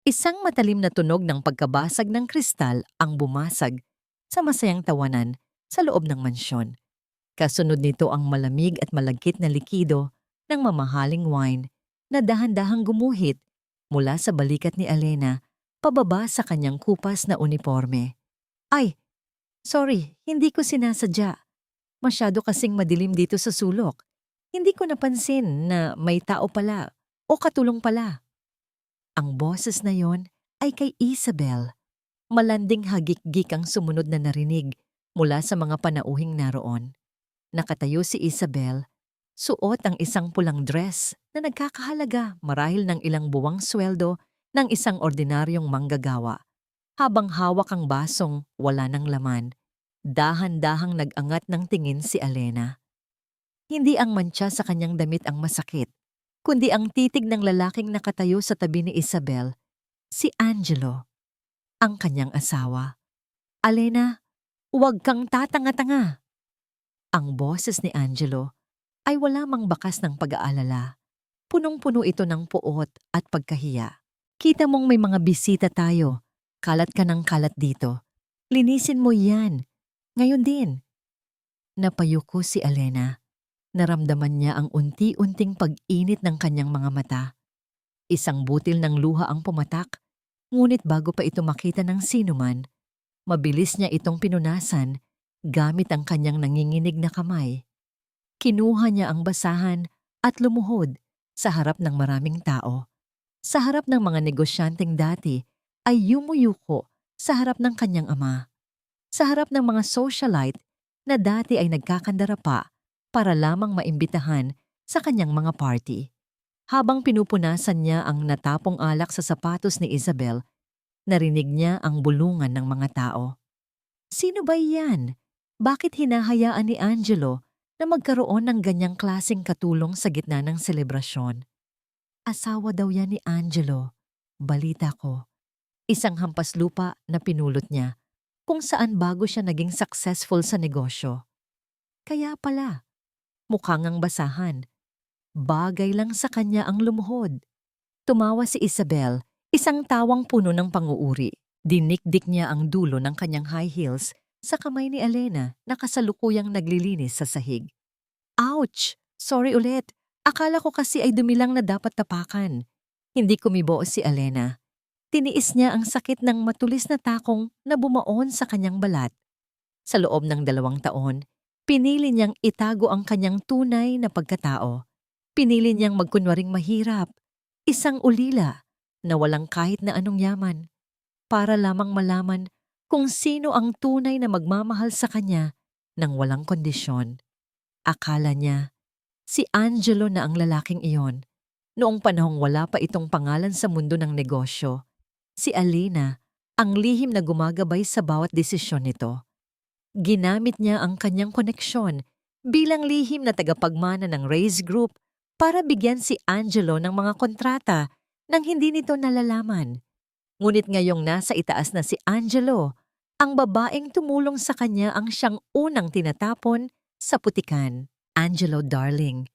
Isang matalim na tunog ng pagkabasag ng kristal ang bumasag sa masayang tawanan sa loob ng mansyon. Kasunod nito ang malamig at malagkit na likido ng mamahaling wine na dahan-dahang gumuhit mula sa balikat ni Alena pababa sa kanyang kupas na uniforme. Ay, sorry, hindi ko sinasadya. Masyado kasing madilim dito sa sulok. Hindi ko napansin na may tao pala o katulong pala. Ang boses na yon ay kay Isabel. Malanding hagik-gik ang sumunod na narinig mula sa mga panauhing naroon. Nakatayo si Isabel, suot ang isang pulang dress na nagkakahalaga marahil ng ilang buwang sweldo ng isang ordinaryong manggagawa. Habang hawak ang basong wala ng laman, dahan-dahang nag-angat ng tingin si Alena. Hindi ang mantsa sa kanyang damit ang masakit, kundi ang titig ng lalaking nakatayo sa tabi ni Isabel, si Angelo, ang kanyang asawa. Alena, huwag kang tatanga-tanga. Ang boses ni Angelo ay wala mang bakas ng pag-aalala. Punong-puno ito ng puot at pagkahiya. Kita mong may mga bisita tayo. Kalat ka ng kalat dito. Linisin mo yan. Ngayon din. Napayuko si Alena. Naramdaman niya ang unti-unting pag-init ng kanyang mga mata. Isang butil ng luha ang pumatak, ngunit bago pa ito makita ng sinuman, mabilis niya itong pinunasan gamit ang kanyang nanginginig na kamay. Kinuha niya ang basahan at lumuhod sa harap ng maraming tao. Sa harap ng mga negosyanteng dati ay yumuyuko sa harap ng kanyang ama. Sa harap ng mga socialite na dati ay nagkakandara pa para lamang maimbitahan sa kanyang mga party. Habang pinupunasan niya ang natapong alak sa sapatos ni Isabel, narinig niya ang bulungan ng mga tao. Sino ba yan? Bakit hinahayaan ni Angelo na magkaroon ng ganyang klaseng katulong sa gitna ng selebrasyon? Asawa daw yan ni Angelo. Balita ko. Isang hampas lupa na pinulot niya kung saan bago siya naging successful sa negosyo. Kaya pala, mukhang ang basahan. Bagay lang sa kanya ang lumuhod. Tumawa si Isabel, isang tawang puno ng panguuri. Dinikdik niya ang dulo ng kanyang high heels sa kamay ni Alena na kasalukuyang naglilinis sa sahig. Ouch! Sorry ulit. Akala ko kasi ay dumilang na dapat tapakan. Hindi kumibo si Alena. Tiniis niya ang sakit ng matulis na takong na bumaon sa kanyang balat. Sa loob ng 2 taon, pinili niyang itago ang kanyang tunay na pagkatao. Pinili niyang magkunwaring mahirap, isang ulila na walang kahit na anong yaman, para lamang malaman kung sino ang tunay na magmamahal sa kanya ng walang kondisyon. Akala niya, si Angelo na ang lalaking iyon. Noong panahong wala pa itong pangalan sa mundo ng negosyo, si Alena ang lihim na gumagabay sa bawat desisyon nito. Ginamit niya ang kanyang koneksyon bilang lihim na tagapagmana ng Race Group para bigyan si Angelo ng mga kontrata nang hindi nito nalalaman. Ngunit ngayong nasa itaas na si Angelo, ang babaeng tumulong sa kanya ang siyang unang tinatapon sa putikan. Angelo darling,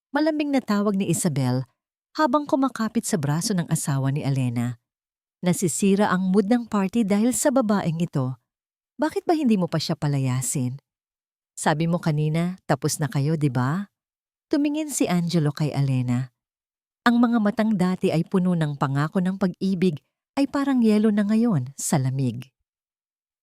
malambing na tawag ni Isabel habang kumakapit sa braso ng asawa ni Alena. Nasisira ang mood ng party dahil sa babaeng ito. Bakit ba hindi mo pa siya palayasin? Sabi mo kanina, tapos na kayo, di ba? Tumingin si Angelo kay Alena. Ang mga matang dati ay puno ng pangako ng pag-ibig ay parang yelo na ngayon sa lamig.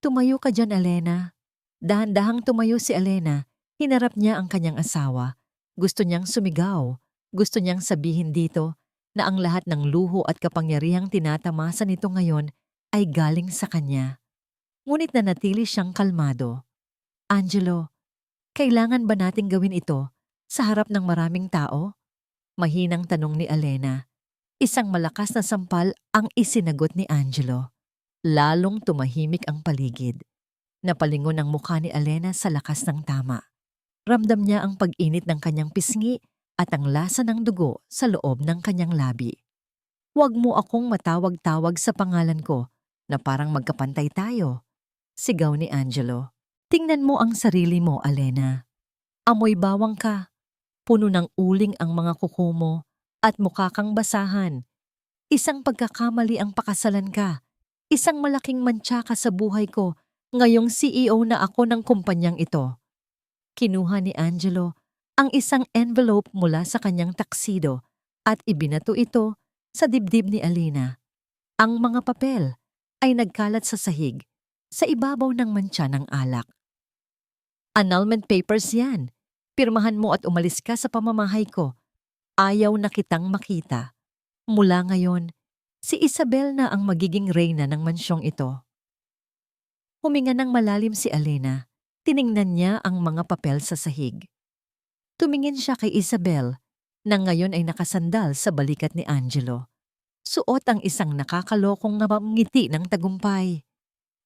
Tumayo ka dyan, Alena. Dahan-dahang tumayo si Alena. Hinarap niya ang kanyang asawa. Gusto niyang sumigaw. Gusto niyang sabihin dito na ang lahat ng luho at kapangyarihang tinatamasa nito ngayon ay galing sa kanya. Ngunit nanatili siyang kalmado. Angelo, kailangan ba nating gawin ito sa harap ng maraming tao? Mahinang tanong ni Alena. Isang malakas na sampal ang isinagot ni Angelo. Lalong tumahimik ang paligid. Napalingon ang mukha ni Alena sa lakas ng tama. Ramdam niya ang pag-init ng kanyang pisngi at ang lasa ng dugo sa loob ng kanyang labi. Huwag mo akong matawag-tawag sa pangalan ko na parang magkapantay tayo, sigaw ni Angelo. Tingnan mo ang sarili mo, Alena. Amoy bawang ka. Puno ng uling ang mga kuko mo at mukha kang basahan. Isang pagkakamali ang pakasalan ka. Isang malaking mantsa ka sa buhay ko, ngayong CEO na ako ng kumpanyang ito. Kinuha ni Angelo ang isang envelope mula sa kanyang taksido at ibinato ito sa dibdib ni Alina. Ang mga papel ay nagkalat sa sahig sa ibabaw ng mantsa ng alak. Annulment papers yan. Pirmahan mo at umalis ka sa pamamahay ko. Ayaw na kitang makita. Mula ngayon, si Isabel na ang magiging reyna ng mansyong ito. Huminga ng malalim si Alina. Tiningnan niya ang mga papel sa sahig. Tumingin siya kay Isabel na ngayon ay nakasandal sa balikat ni Angelo. Suot ang isang nakakalokong ngiti ng tagumpay.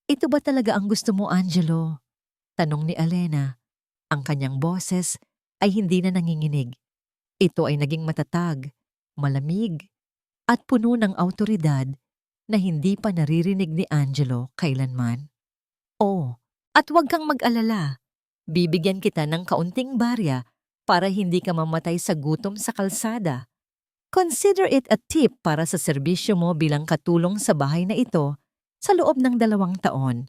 Ito ba talaga ang gusto mo, Angelo? Tanong ni Alena. Ang kanyang boses ay hindi na nanginginig. Ito ay naging matatag, malamig, at puno ng awtoridad na hindi pa naririnig ni Angelo kailanman. Oh, at huwag kang mag-alala. Bibigyan kita ng kaunting barya para hindi ka mamatay sa gutom sa kalsada. Consider it a tip para sa serbisyo mo bilang katulong sa bahay na ito sa loob ng 2 taon.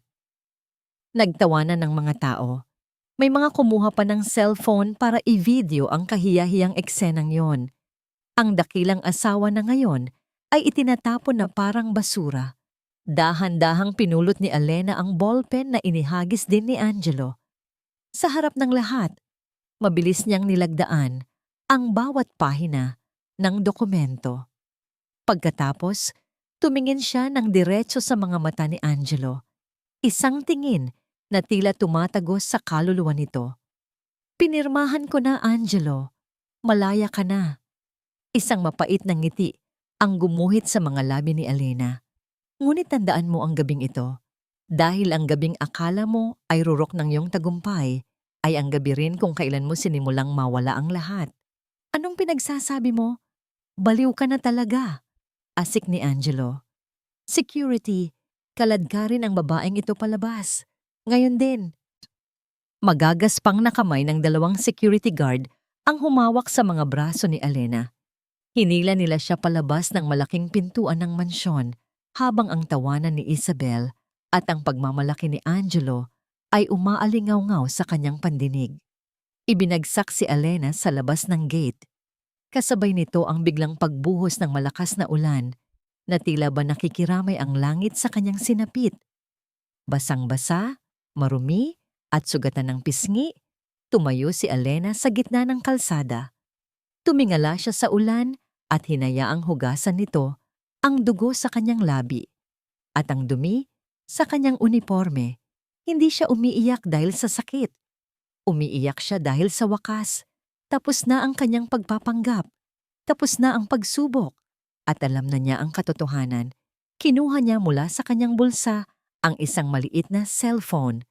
Nagtawanan ng mga tao. May mga kumuha pa ng cellphone para i-video ang kahiyahiyang eksenang yon. Ang dakilang asawa na ngayon ay itinatapon na parang basura. Dahan-dahang pinulot ni Alena ang ballpen na inihagis din ni Angelo. Sa harap ng lahat, mabilis niyang nilagdaan ang bawat pahina ng dokumento. Pagkatapos, tumingin siya ng diretso sa mga mata ni Angelo. Isang tingin na tila tumatagos sa kaluluwa nito. Pinirmahan ko na, Angelo. Malaya ka na. Isang mapait na ngiti ang gumuhit sa mga labi ni Alena. Ngunit tandaan mo ang gabing ito. Dahil ang gabing akala mo ay rurok ng iyong tagumpay, ay ang gabi rin kung kailan mo sinimulang mawala ang lahat. Anong pinagsasabi mo? Baliw ka na talaga. Asik ni Angelo. Security, kaladkarin ang babaeng ito palabas. Ngayon din. Magagaspang na kamay ng 2 security guard ang humawak sa mga braso ni Alena. Hinila nila siya palabas ng malaking pintuan ng mansyon habang ang tawanan ni Isabel at ang pagmamalaki ni Angelo ay umaalingaw-ngaw sa kanyang pandinig. Ibinagsak si Alena sa labas ng gate. Kasabay nito ang biglang pagbuhos ng malakas na ulan na tila ba nakikiramay ang langit sa kanyang sinapit. Basang-basa, marumi at sugatan ng pisngi, tumayo si Alena sa gitna ng kalsada. Tumingala siya sa ulan at hinayaang hugasan nito ang dugo sa kanyang labi at ang dumi sa kanyang uniforme. Hindi siya umiiyak dahil sa sakit. Umiiyak siya dahil sa wakas. Tapos na ang kanyang pagpapanggap. Tapos na ang pagsubok. At alam na niya ang katotohanan. Kinuha niya mula sa kanyang bulsa ang isang maliit na cellphone.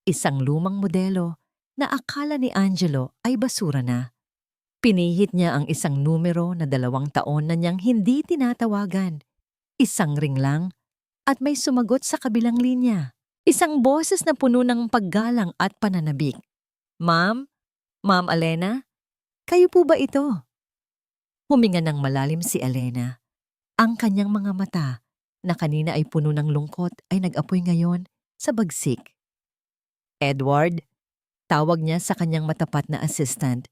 Isang lumang modelo na akala ni Angelo ay basura na. Pinihit niya ang isang numero na 2 taon na niyang hindi tinatawagan. Isang ring lang at may sumagot sa kabilang linya. Isang boses na puno ng paggalang at pananabik. Ma'am? Ma'am Alena? Kayo po ba ito? Huminga ng malalim si Alena. Ang kanyang mga mata na kanina ay puno ng lungkot ay nag-apoy ngayon sa bagsik. Edward, tawag niya sa kanyang matapat na assistant.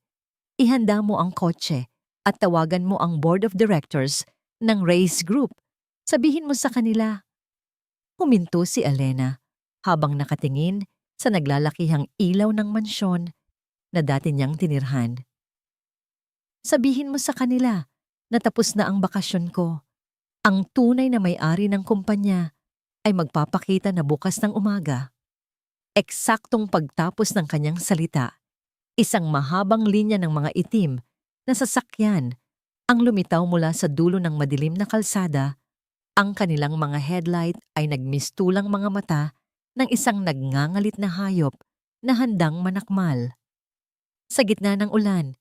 Ihanda mo ang kotse at tawagan mo ang board of directors ng race group. Sabihin mo sa kanila. Huminto si Alena habang nakatingin sa naglalakihang ilaw ng mansyon na dati niyang tinirhan. Sabihin mo sa kanila na tapos na ang bakasyon ko. Ang tunay na may-ari ng kumpanya ay magpapakita na bukas ng umaga. Eksaktong pagtapos ng kanyang salita, isang mahabang linya ng mga itim na sasakyan ang lumitaw mula sa dulo ng madilim na kalsada. Ang kanilang mga headlight ay nagmistulang mga mata ng isang nagngangalit na hayop na handang manakmal. Sa gitna ng ulan,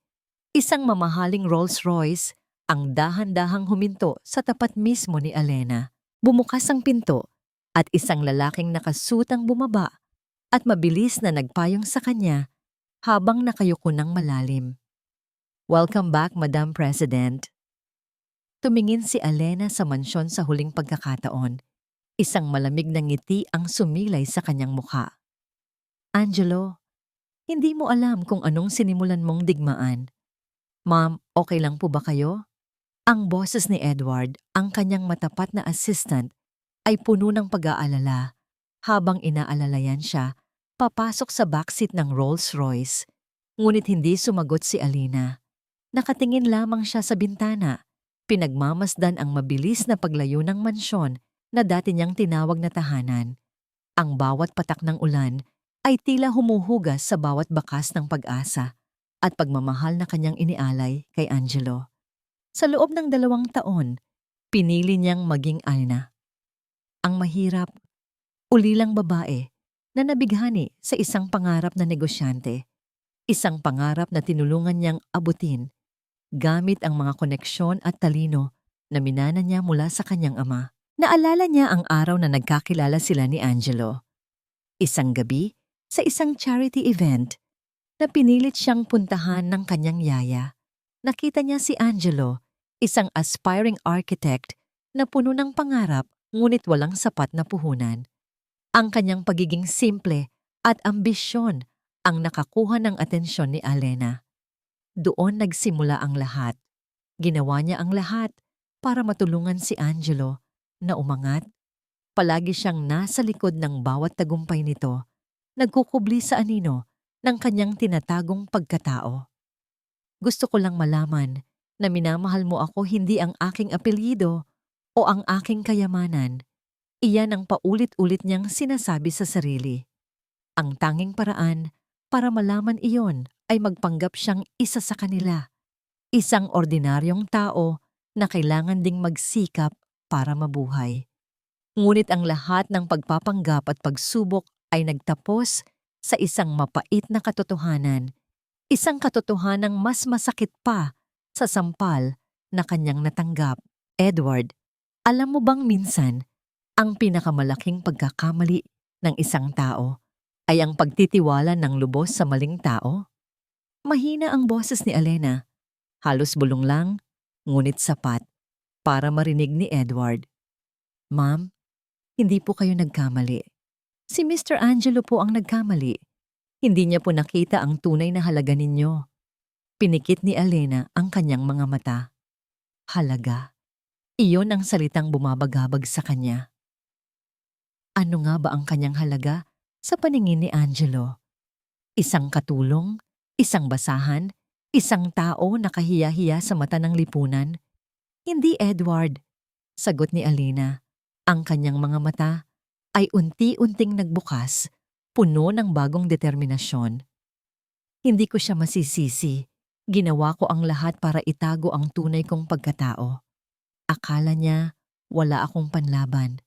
isang mamahaling Rolls-Royce ang dahan-dahang huminto sa tapat mismo ni Alena. Bumukas ang pinto at isang lalaking nakasutang bumaba at mabilis na nagpayong sa kanya habang nakayuko ng malalim. Welcome back, Madam President. Tumingin si Alena sa mansyon sa huling pagkakataon. Isang malamig na ngiti ang sumilay sa kanyang mukha. Angelo, hindi mo alam kung anong sinimulan mong digmaan. Ma'am, okay lang po ba kayo? Ang boses ni Edward, ang kanyang matapat na assistant, ay puno ng pag-aalala. Habang inaalalayan siya, papasok sa backseat ng Rolls-Royce. Ngunit hindi sumagot si Alina. Nakatingin lamang siya sa bintana. Pinagmamasdan ang mabilis na paglayo ng mansyon na dati niyang tinawag na tahanan. Ang bawat patak ng ulan ay tila humuhugas sa bawat bakas ng pag-asa at pagmamahal na kanyang inialay kay Angelo. Sa loob ng 2 taon, pinili niyang maging Alina. Ang mahirap, ulilang babae na nabighani sa isang pangarap na negosyante. Isang pangarap na tinulungan niyang abutin gamit ang mga koneksyon at talino na minana niya mula sa kanyang ama. Naalala niya ang araw na nagkakilala sila ni Angelo. Isang gabi, sa isang charity event, na pinilit siyang puntahan ng kanyang yaya. Nakita niya si Angelo, isang aspiring architect na puno ng pangarap ngunit walang sapat na puhunan. Ang kanyang pagiging simple at ambisyon ang nakakuha ng atensyon ni Alena. Doon nagsimula ang lahat. Ginawa niya ang lahat para matulungan si Angelo na umangat. Palagi siyang nasa likod ng bawat tagumpay nito, nagkukubli sa anino ng kanyang tinatagong pagkatao. Gusto ko lang malaman na minamahal mo ako hindi ang aking apelyido o ang aking kayamanan. Iyan ang paulit-ulit niyang sinasabi sa sarili. Ang tanging paraan para malaman iyon ay magpanggap siyang isa sa kanila. Isang ordinaryong tao na kailangan ding magsikap para mabuhay. Ngunit ang lahat ng pagpapanggap at pagsubok ay nagtapos sa isang mapait na katotohanan. Isang katotohanang mas masakit pa sa sampal na kanyang natanggap. Edward, alam mo bang minsan, ang pinakamalaking pagkakamali ng isang tao ay ang pagtitiwala ng lubos sa maling tao? Mahina ang boses ni Alena. Halos bulong lang, ngunit sapat para marinig ni Edward. Ma'am, hindi po kayo nagkamali. Si Mr. Angelo po ang nagkamali. Hindi niya po nakita ang tunay na halaga ninyo. Pinikit ni Alena ang kanyang mga mata. Halaga. Iyon ang salitang bumabagabag sa kanya. Ano nga ba ang kanyang halaga sa paningin ni Angelo? Isang katulong, isang basahan, isang tao na kahiya-hiya sa mata ng lipunan? Hindi, Edward. Sagot ni Alina. Ang kanyang mga mata ay unti-unting nagbukas, puno ng bagong determinasyon. Hindi ko siya masisisi. Ginawa ko ang lahat para itago ang tunay kong pagkatao. Akala niya wala akong panlaban.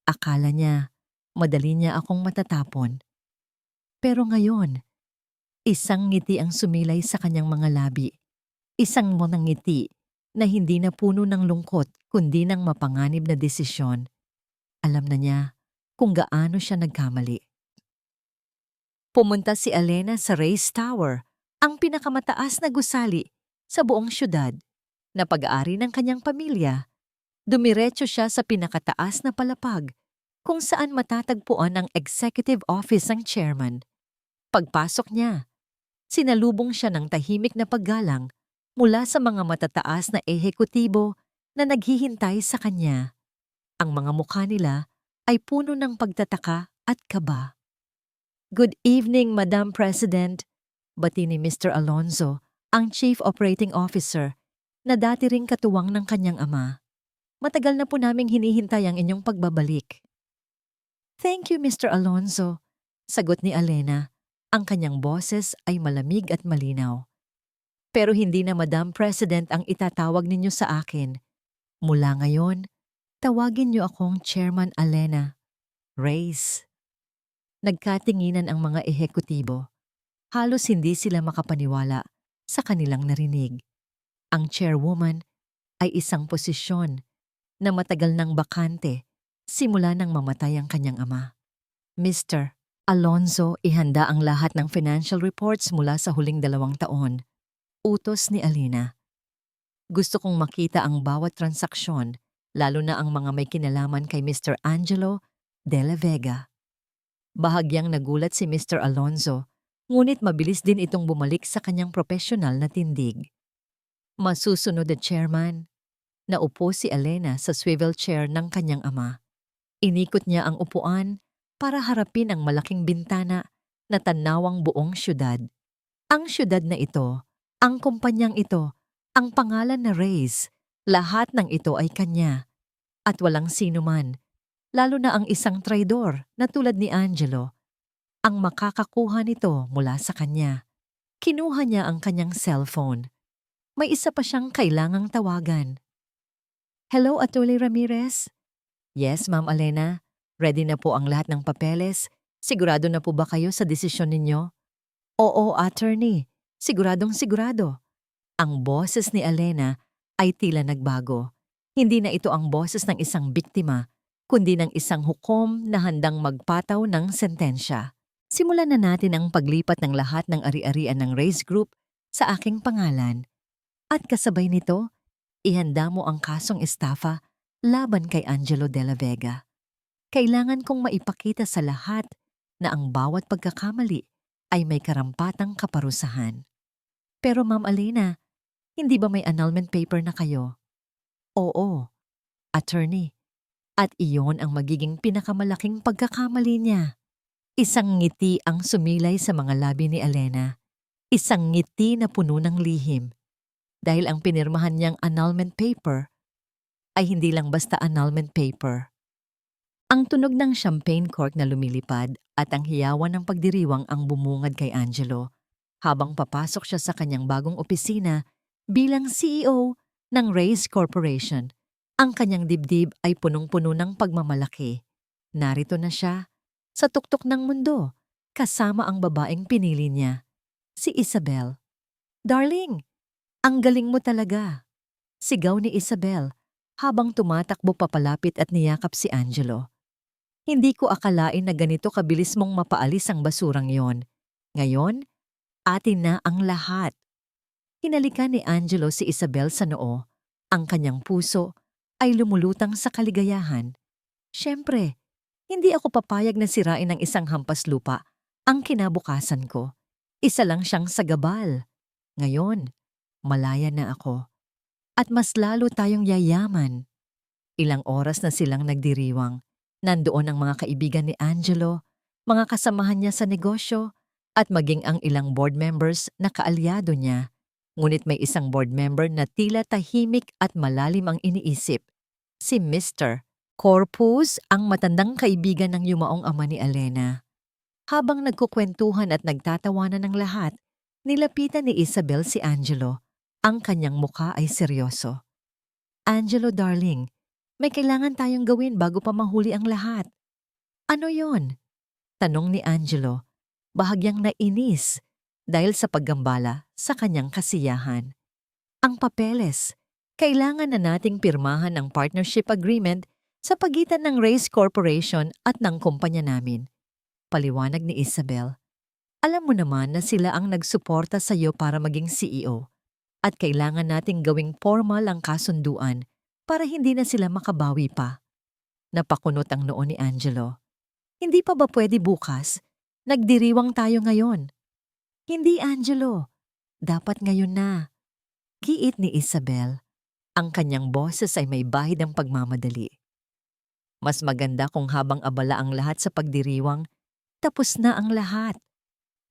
Akala niya madali niya akong matatapon. Pero ngayon, isang ngiti ang sumilay sa kanyang mga labi. Isang monang ngiti na hindi na puno ng lungkot kundi ng mapanganib na desisyon. Alam na niya kung gaano siya nagkamali. Pumunta si Alena sa Race Tower, ang pinakamataas na gusali sa buong syudad, na pag-aari ng kanyang pamilya. Dumiretso siya sa pinakataas na palapag kung saan matatagpuan ang executive office ng chairman. Pagpasok niya, sinalubong siya ng tahimik na paggalang mula sa mga matataas na ehekutibo na naghihintay sa kanya. Ang mga mukha nila ay puno ng pagtataka at kaba. Good evening, Madam President. Bati ni Mr. Alonzo, ang Chief Operating Officer, na dati ring katuwang ng kanyang ama. Matagal na po naming hinihintay ang inyong pagbabalik. Thank you, Mr. Alonzo, sagot ni Alena. Ang kanyang boses ay malamig at malinaw. Pero hindi na Madam President ang itatawag ninyo sa akin. Mula ngayon, tawagin niyo akong Chairman Alena. Race. Nagkatinginan ang mga ehekutibo. Halos hindi sila makapaniwala sa kanilang narinig. Ang chairwoman ay isang posisyon na matagal nang bakante simula nang mamatay ang kanyang ama. Mr. Alonzo, ihanda ang lahat ng financial reports mula sa huling 2 taon. Utos ni Alina. Gusto kong makita ang bawat transaksyon, lalo na ang mga may kinalaman kay Mr. Angelo de la Vega. Bahagyang nagulat si Mr. Alonzo, ngunit mabilis din itong bumalik sa kanyang profesional na tindig. Masusunod na chairman, naupo si Elena sa swivel chair ng kanyang ama. Inikot niya ang upuan para harapin ang malaking bintana na tanawang buong syudad. Ang syudad na ito, ang kumpanyang ito, ang pangalan na Reyes, lahat ng ito ay kanya. At walang sino man, lalo na ang isang traidor na tulad ni Angelo, ang makakakuha nito mula sa kanya. Kinuha niya ang kanyang cellphone. May isa pa siyang kailangang tawagan. Hello, Attorney Ramirez? Yes, Ma'am Elena. Ready na po ang lahat ng papeles. Sigurado na po ba kayo sa desisyon ninyo? Oo, attorney. Siguradong sigurado. Ang boses ni Elena ay tila nagbago. Hindi na ito ang boses ng isang biktima, kundi ng isang hukom na handang magpataw ng sentensya. Simulan na natin ang paglipat ng lahat ng ari-arian ng Reyes Group sa aking pangalan. At kasabay nito, ihanda mo ang kasong estafa laban kay Angelo de la Vega. Kailangan kong maipakita sa lahat na ang bawat pagkakamali ay may karampatang kaparusahan. Pero Ma'am Elena, hindi ba may annulment paper na kayo? Oo, attorney. At iyon ang magiging pinakamalaking pagkakamali niya. Isang ngiti ang sumilay sa mga labi ni Elena. Isang ngiti na puno ng lihim. Dahil ang pinirmahan niyang annulment paper ay hindi lang basta annulment paper. Ang tunog ng champagne cork na lumilipad at ang hiyawan ng pagdiriwang ang bumungad kay Angelo habang papasok siya sa kanyang bagong opisina bilang CEO ng Reyes Corporation. Ang kanyang dibdib ay punong-puno ng pagmamalaki. Narito na siya, sa tuktok ng mundo, kasama ang babaeng pinili niya, si Isabel. Darling, ang galing mo talaga. Sigaw ni Isabel habang tumatakbo papalapit at niyakap si Angelo. Hindi ko akalain na ganito kabilis mong mapaalis ang basurang yon. Ngayon, atin na ang lahat. Hinalikan ni Angelo si Isabel sa noo. Ang kanyang puso ay lumulutang sa kaligayahan. Siyempre, hindi ako papayag na sirain ng isang hampas lupa ang kinabukasan ko. Isa lang siyang sagabal. Ngayon, malaya na ako. At mas lalo tayong yayaman. Ilang oras na silang nagdiriwang. Nandoon ang mga kaibigan ni Angelo, mga kasamahan niya sa negosyo, at maging ang ilang board members na kaalyado niya. Ngunit may isang board member na tila tahimik at malalim ang iniisip. Si Mr. Corpus, ang matandang kaibigan ng yumaong ama ni Elena. Habang nagkukwentuhan at nagtatawanan ng lahat, nilapitan ni Isabel si Angelo. Ang kanyang mukha ay seryoso. Angelo darling, may kailangan tayong gawin bago pa mahuli ang lahat. Ano yon? Tanong ni Angelo, bahagyang nainis dahil sa paggambala sa kanyang kasiyahan. Ang papeles, kailangan na nating pirmahan ang partnership agreement sa pagitan ng Reyes Corporation at ng kumpanya namin. Paliwanag ni Isabel. Alam mo naman na sila ang nagsuporta sa iyo para maging CEO. At kailangan nating gawing formal ang kasunduan para hindi na sila makabawi pa. Napakunot ang noo ni Angelo. Hindi pa ba pwede bukas? Nagdiriwang tayo ngayon. Hindi, Angelo. Dapat ngayon na. Giit ni Isabel. Ang kanyang boses ay may bahid ng pagmamadali. Mas maganda kung habang abala ang lahat sa pagdiriwang, tapos na ang lahat.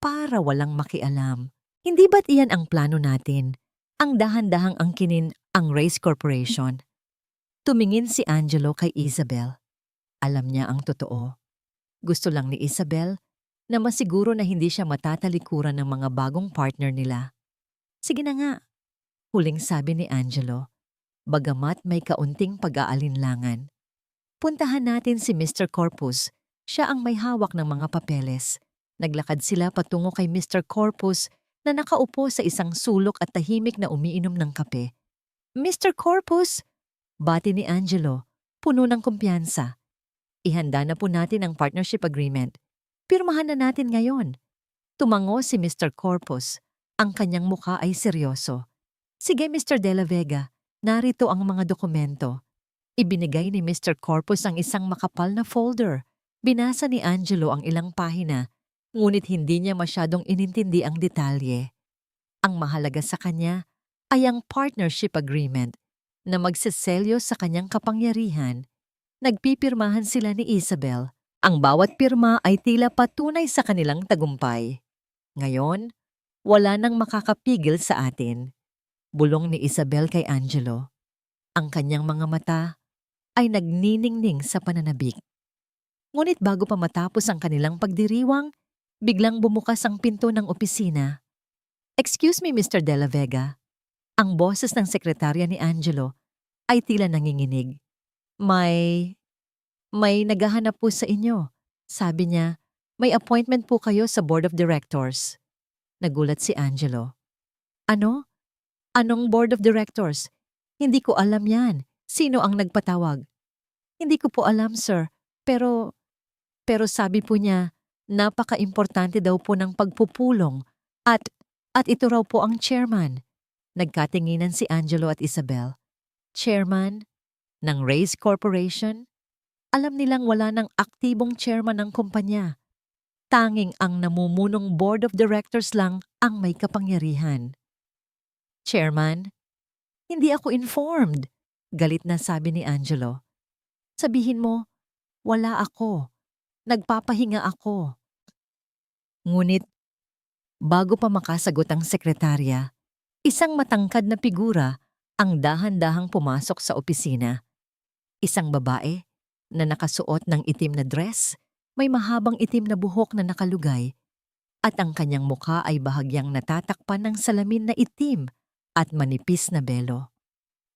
Para walang makialam. Hindi ba't iyan ang plano natin? Ang dahan-dahang angkinin ang Reyes Corporation. Tumingin si Angelo kay Isabel. Alam niya ang totoo. Gusto lang ni Isabel na masiguro na hindi siya matatalikuran ng mga bagong partner nila. Sige na nga, huling sabi ni Angelo, bagamat may kaunting pag-aalinlangan. Puntahan natin si Mr. Corpus, siya ang may hawak ng mga papeles. Naglakad sila patungo kay Mr. Corpus na nakaupo sa isang sulok at tahimik na umiinom ng kape. Mr. Corpus! Bati ni Angelo, puno ng kumpiyansa. Ihanda na po natin ang partnership agreement. Pirmahan na natin ngayon. Tumango si Mr. Corpus. Ang kanyang mukha ay seryoso. Sige, Mr. De La Vega, narito ang mga dokumento. Ibinigay ni Mr. Corpus ang isang makapal na folder. Binasa ni Angelo ang ilang pahina, ngunit hindi niya masyadong inintindi ang detalye. Ang mahalaga sa kanya ay ang partnership agreement na magseselyo sa kanyang kapangyarihan. Nagpipirmahan sila ni Isabel. Ang bawat pirma ay tila patunay sa kanilang tagumpay. Ngayon, wala nang makakapigil sa atin. Bulong ni Isabel kay Angelo. Ang kanyang mga mata ay nagniningning sa pananabik. Ngunit bago pa matapos ang kanilang pagdiriwang, biglang bumukas ang pinto ng opisina. Excuse me, Mr. De La Vega. Ang boses ng sekretarya ni Angelo ay tila nanginginig. May naghahanap po sa inyo. Sabi niya, may appointment po kayo sa Board of Directors. Nagulat si Angelo. Ano? Anong Board of Directors? Hindi ko alam yan. Sino ang nagpatawag? Hindi ko po alam, sir. Pero sabi po niya, napaka-importante daw po ng pagpupulong at ito raw po ang chairman. Nagkatinginan si Angelo at Isabel. Chairman ng Race Corporation? Alam nilang wala ng aktibong chairman ng kumpanya. Tanging ang namumunong board of directors lang ang may kapangyarihan. Chairman, hindi ako informed. Galit na sabi ni Angelo. Sabihin mo, wala ako. Nagpapahinga ako. Ngunit, bago pa makasagot ang sekretarya, isang matangkad na figura ang dahan-dahang pumasok sa opisina. Isang babae na nakasuot ng itim na dress, may mahabang itim na buhok na nakalugay, at ang kanyang mukha ay bahagyang natatakpan ng salamin na itim at manipis na belo.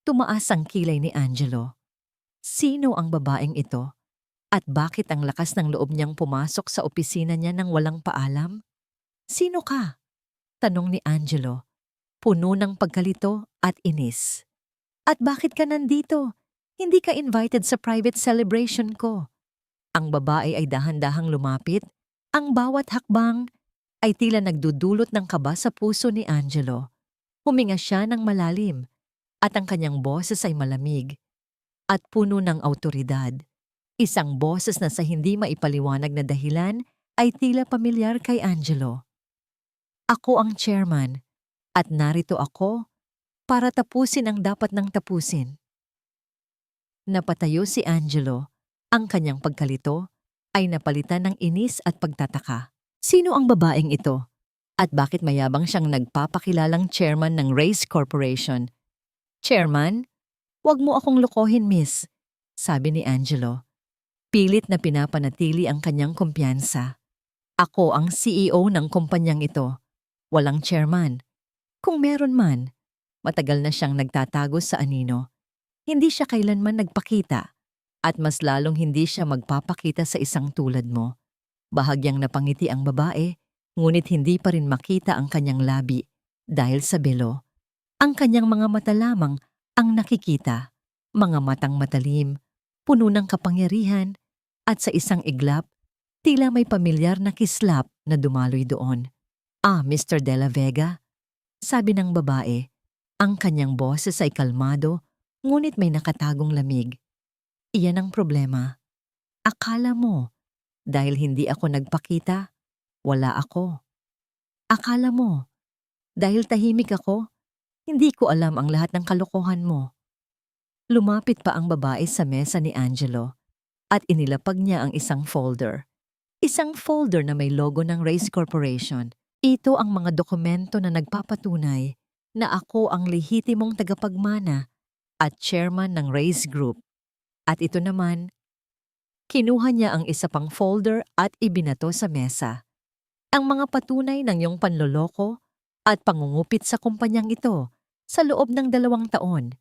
Tumaas ang kilay ni Angelo. Sino ang babaeng ito? At bakit ang lakas ng loob niyang pumasok sa opisina niya nang walang paalam? Sino ka? Tanong ni Angelo, puno ng pagkalito at inis. At bakit ka nandito? Hindi ka invited sa private celebration ko. Ang babae ay dahan-dahang lumapit. Ang bawat hakbang ay tila nagdudulot ng kaba sa puso ni Angelo. Huminga siya ng malalim at ang kanyang boses ay malamig at puno ng awtoridad. Isang boses na sa hindi maipaliwanag na dahilan ay tila pamilyar kay Angelo. Ako ang chairman at narito ako para tapusin ang dapat nang tapusin. Napatayo si Angelo. Ang kanyang pagkalito ay napalitan ng inis at pagtataka. Sino ang babaeng ito? At bakit mayabang siyang nagpapakilalang chairman ng Race Corporation? Chairman, wag mo akong lokohin, miss, sabi ni Angelo. Pilit na pinapanatili ang kanyang kumpiyansa. Ako ang CEO ng kumpanyang ito. Walang chairman. Kung meron man, matagal na siyang nagtatago sa anino. Hindi siya kailanman nagpakita at mas lalong hindi siya magpapakita sa isang tulad mo. Bahagyang napangiti ang babae, ngunit hindi pa rin makita ang kanyang labi dahil sa belo. Ang kanyang mga mata lamang ang nakikita, mga matang matalim, puno ng kapangyarihan, at sa isang iglap, tila may pamilyar na kislap na dumaloy doon. Ah, Mr. De La Vega, sabi ng babae. Ang kanyang boses ay kalmado, ngunit may nakatagong lamig. Iyan ang problema. Akala mo, dahil hindi ako nagpakita, wala ako. Akala mo, dahil tahimik ako, hindi ko alam ang lahat ng kalokohan mo. Lumapit pa ang babae sa mesa ni Angelo at inilapag niya ang isang folder. Isang folder na may logo ng Race Corporation. Ito ang mga dokumento na nagpapatunay na ako ang lehitimong tagapagmana at chairman ng Race Group. At ito naman, kinuha niya ang isa pang folder at ibinato sa mesa. Ang mga patunay ng iyong panloloko at pangungupit sa kumpanyang ito sa loob ng 2 taon.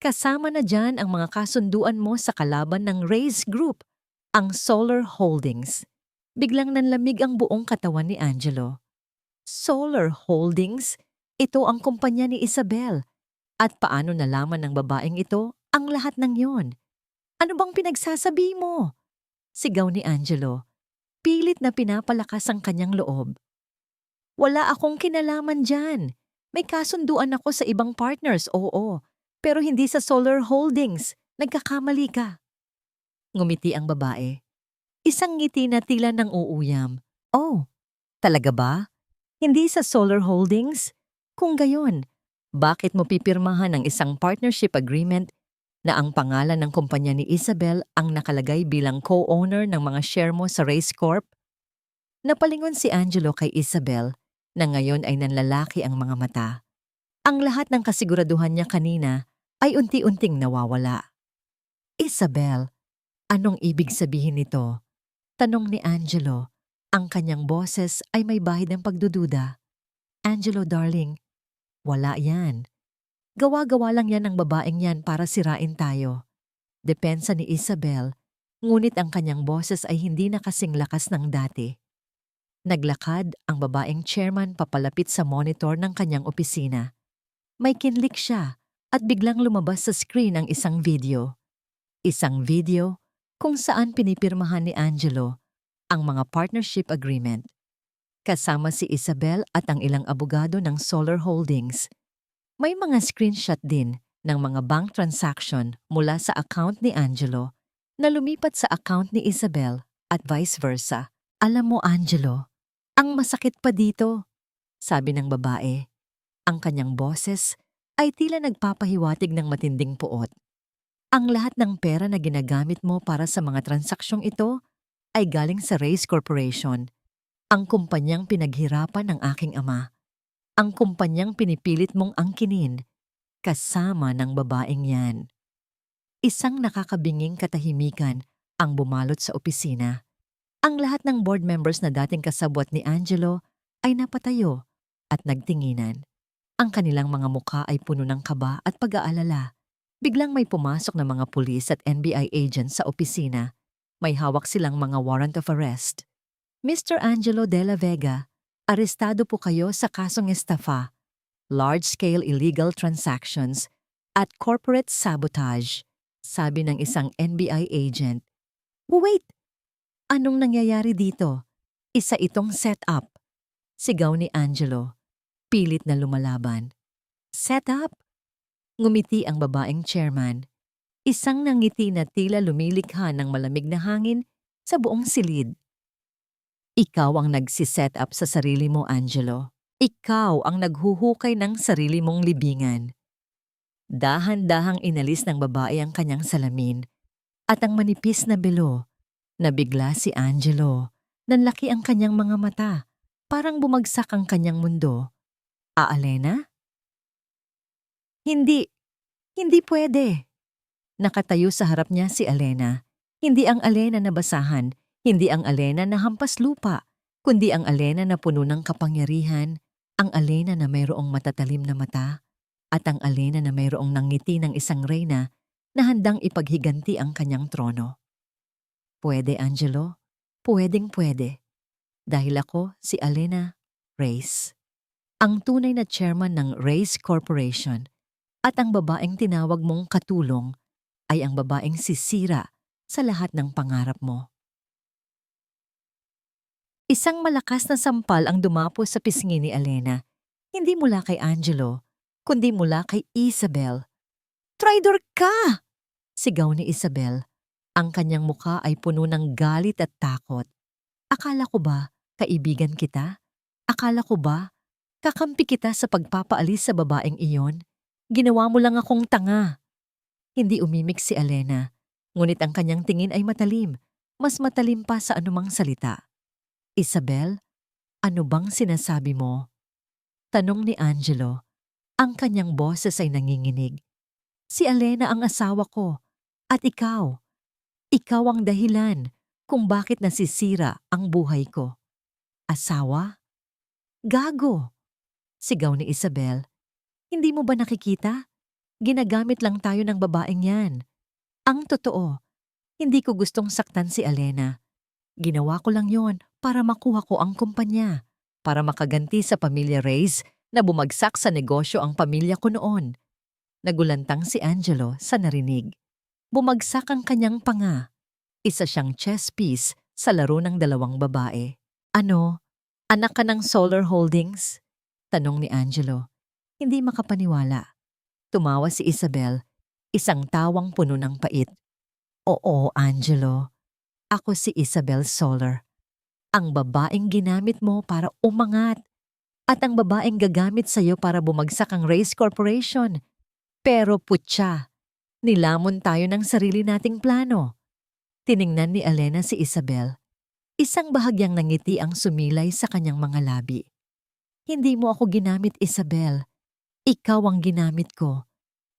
Kasama na dyan ang mga kasunduan mo sa kalaban ng Race Group, ang Solar Holdings. Biglang nanlamig ang buong katawan ni Angelo. Solar Holdings? Ito ang kumpanya ni Isabel. At paano nalaman ng babaeng ito ang lahat ng yon? Ano bang pinagsasabi mo? Sigaw ni Angelo. Pilit na pinapalakas ang kanyang loob. Wala akong kinalaman dyan. May kasunduan ako sa ibang partners, oo. Pero hindi sa Solar Holdings. Nagkakamali ka. Ngumiti ang babae. Isang ngiti na tila ng uuyam. Oh, talaga ba? Hindi sa Solar Holdings? Kung gayon, bakit mo pipirmahan ang isang partnership agreement na ang pangalan ng kumpanya ni Isabel ang nakalagay bilang co-owner ng mga share mo sa Race Corp? Napalingon si Angelo kay Isabel na ngayon ay nanlalaki ang mga mata. Ang lahat ng kasiguraduhan niya kanina ay unti-unting nawawala. Isabel, anong ibig sabihin nito? Tanong ni Angelo. Ang kanyang boses ay may bahid ng pagdududa. Angelo darling, wala yan. Gawa-gawa lang yan ng babaeng yan para sirain tayo. Depensa ni Isabel, ngunit ang kanyang boses ay hindi na kasing lakas ng dati. Naglakad ang babaeng chairman papalapit sa monitor ng kanyang opisina. May kinlik siya at biglang lumabas sa screen ang isang video. Isang video kung saan pinipirmahan ni Angelo ang mga partnership agreement. Kasama si Isabel at ang ilang abogado ng Solar Holdings. May mga screenshot din ng mga bank transaction mula sa account ni Angelo na lumipat sa account ni Isabel at vice versa. Alam mo, Angelo, ang masakit pa dito, sabi ng babae. Ang kanyang boses ay tila nagpapahiwatig ng matinding puot. Ang lahat ng pera na ginagamit mo para sa mga transaksyong ito ay galing sa Race Corporation, ang kumpanyang pinaghirapan ng aking ama. Ang kumpanyang pinipilit mong angkinin, kasama ng babaeng yan. Isang nakakabinging katahimikan ang bumalot sa opisina. Ang lahat ng board members na dating kasabwat ni Angelo ay napatayo at nagtinginan. Ang kanilang mga mukha ay puno ng kaba at pag-aalala. Biglang may pumasok na mga pulis at NBI agents sa opisina. May hawak silang mga warrant of arrest. Mr. Angelo de la Vega, arestado po kayo sa kasong estafa, large-scale illegal transactions, at corporate sabotage, sabi ng isang NBI agent. Wait! Anong nangyayari dito? Isa itong setup. Sigaw ni Angelo. Pilit na lumalaban. Setup? Ngumiti ang babaeng chairman. Isang nangiti na tila lumilikha ng malamig na hangin sa buong silid. Ikaw ang nagsiset up sa sarili mo, Angelo. Ikaw ang naghuhukay ng sarili mong libingan. Dahan-dahang inalis ng babae ang kanyang salamin at ang manipis na belo. Nabigla si Angelo. Nanlaki ang kanyang mga mata. Parang bumagsak ang kanyang mundo. Alena? Hindi. Hindi pwede. Nakatayo sa harap niya si Alena. Hindi ang Alena na basahan, hindi ang Alena na hampas lupa, kundi ang Alena na puno ng kapangyarihan, ang Alena na mayroong matatalim na mata, at ang Alena na mayroong nangiti ng isang reyna na handang ipaghiganti ang kanyang trono. Pwede, Angelo. Pwedeng pwede. Dahil ako si Alena Reyes, ang tunay na chairman ng Race Corporation, at ang babaeng tinawag mong katulong ay ang babaeng sisira sa lahat ng pangarap mo. Isang malakas na sampal ang dumapo sa pisngi ni Alena, hindi mula kay Angelo, kundi mula kay Isabel. Traidor ka! Sigaw ni Isabel. Ang kanyang mukha ay puno ng galit at takot. Akala ko ba kaibigan kita? Akala ko ba kakampi kita sa pagpapaalis sa babaeng iyon? Ginawa mo lang akong tanga. Hindi umimik si Alena, ngunit ang kanyang tingin ay matalim, mas matalim pa sa anumang salita. Isabel, ano bang sinasabi mo? Tanong ni Angelo. Ang kanyang boses ay nanginginig. Si Alena ang asawa ko, at ikaw. Ikaw ang dahilan kung bakit nasisira ang buhay ko. Asawa? Gago! Sigaw ni Isabel. Hindi mo ba nakikita? Ginagamit lang tayo ng babaeng yan. Ang totoo, hindi ko gustong saktan si Alena. Ginawa ko lang yon para makuha ko ang kumpanya, para makaganti sa pamilya Reyes na bumagsak sa negosyo ang pamilya ko noon. Nagulantang si Angelo sa narinig. Bumagsak ang kanyang panga. Isa siyang chess piece sa laro ng dalawang babae. Ano? Anak ka ng Solar Holdings? Tanong ni Angelo. Hindi makapaniwala. Tumawa si Isabel, isang tawang puno ng pait. Oo, Angelo. Ako si Isabel Soler. Ang babaeng ginamit mo para umangat. At ang babaeng gagamit sa'yo para bumagsak ang Race Corporation. Pero putya, nilamon tayo ng sarili nating plano. Tiningnan ni Elena si Isabel. Isang bahagyang nangiti ang sumilay sa kanyang mga labi. Hindi mo ako ginamit, Isabel. Ikaw ang ginamit ko.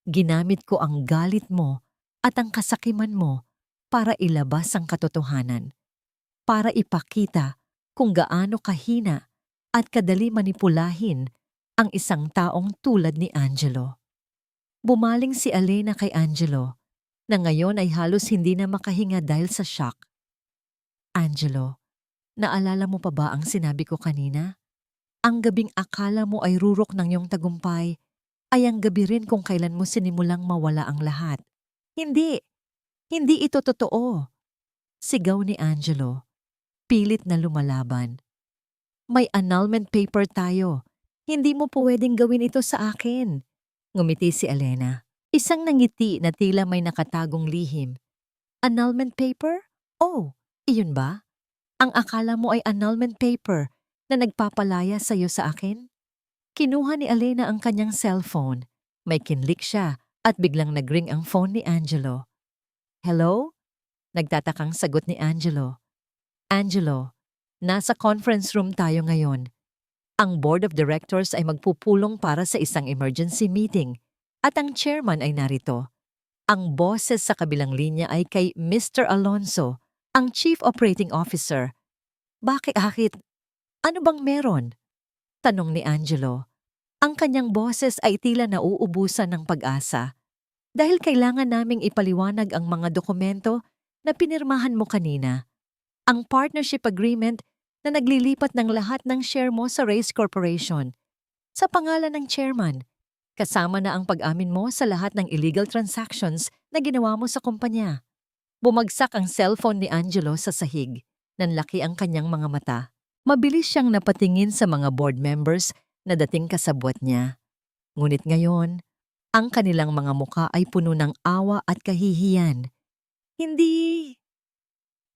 Ginamit ko ang galit mo at ang kasakiman mo para ilabas ang katotohanan. Para ipakita kung gaano kahina at kadali manipulahin ang isang taong tulad ni Angelo. Bumaling si Elena kay Angelo na ngayon ay halos hindi na makahinga dahil sa shock. Angelo, naalala mo pa ba ang sinabi ko kanina? Ang gabing akala mo ay rurok ng iyong tagumpay ay ang gabi rin kung kailan mo sinimulang mawala ang lahat. Hindi! Hindi ito totoo! Sigaw ni Angelo, pilit na lumalaban. May annulment paper tayo. Hindi mo pwedeng gawin ito sa akin. Ngumiti si Elena. Isang nangiti na tila may nakatagong lihim. Annulment paper? Oh, iyon ba? Ang akala mo ay annulment paper na nagpapalaya sa iyo sa akin? Kinuha ni Elena ang kanyang cellphone. May kinlik siya at biglang nagring ang phone ni Angelo. Hello? Nagtatakang sagot ni Angelo. Angelo, nasa conference room tayo ngayon. Ang board of directors ay magpupulong para sa isang emergency meeting at ang chairman ay narito. Ang boses sa kabilang linya ay kay Mr. Alonso, ang chief operating officer. Bakit? Ano bang meron? Tanong ni Angelo. Ang kanyang boses ay tila nauubusan ng pag-asa dahil kailangan naming ipaliwanag ang mga dokumento na pinirmahan mo kanina. Ang partnership agreement na naglilipat ng lahat ng share mo sa Race Corporation sa pangalan ng chairman, kasama na ang pag-amin mo sa lahat ng illegal transactions na ginawa mo sa kumpanya. Bumagsak ang cellphone ni Angelo sa sahig. Nanlaki ang kanyang mga mata. Mabilis siyang napatingin sa mga board members na dating kasabwat niya. Ngunit ngayon, ang kanilang mga muka ay puno ng awa at kahihiyan. Hindi!